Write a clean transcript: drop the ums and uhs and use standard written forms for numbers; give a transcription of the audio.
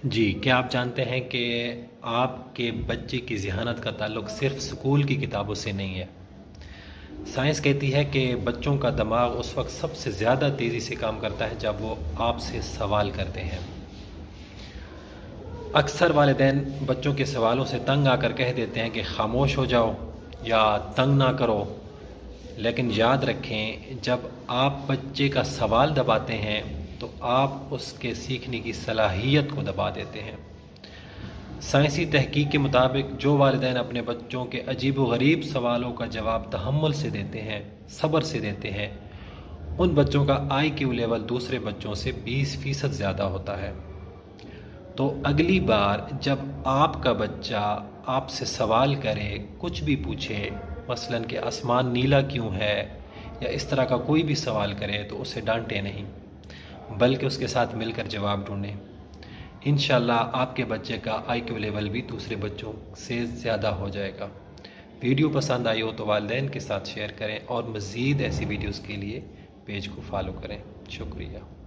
جی کیا آپ جانتے ہیں کہ آپ کے بچے کی ذہانت کا تعلق صرف اسکول کی کتابوں سے نہیں ہے؟ سائنس کہتی ہے کہ بچوں کا دماغ اس وقت سب سے زیادہ تیزی سے کام کرتا ہے جب وہ آپ سے سوال کرتے ہیں۔ اکثر والدین بچوں کے سوالوں سے تنگ آ کر کہہ دیتے ہیں کہ خاموش ہو جاؤ یا تنگ نہ کرو، لیکن یاد رکھیں جب آپ بچے کا سوال دباتے ہیں تو آپ اس کے سیکھنے کی صلاحیت کو دبا دیتے ہیں۔ سائنسی تحقیق کے مطابق جو والدین اپنے بچوں کے عجیب و غریب سوالوں کا جواب تحمل سے دیتے ہیں، صبر سے دیتے ہیں، ان بچوں کا آئی کیو لیول دوسرے بچوں سے 20% زیادہ ہوتا ہے۔ تو اگلی بار جب آپ کا بچہ آپ سے سوال کرے، کچھ بھی پوچھے، مثلاً کہ آسمان نیلا کیوں ہے، یا اس طرح کا کوئی بھی سوال کرے، تو اسے ڈانٹے نہیں بلکہ اس کے ساتھ مل کر جواب ڈھونڈیں۔ انشاءاللہ آپ کے بچے کا آئی کیو لیول بھی دوسرے بچوں سے زیادہ ہو جائے گا۔ ویڈیو پسند آئی ہو تو والدین کے ساتھ شیئر کریں، اور مزید ایسی ویڈیوز کے لیے پیج کو فالو کریں۔ شکریہ۔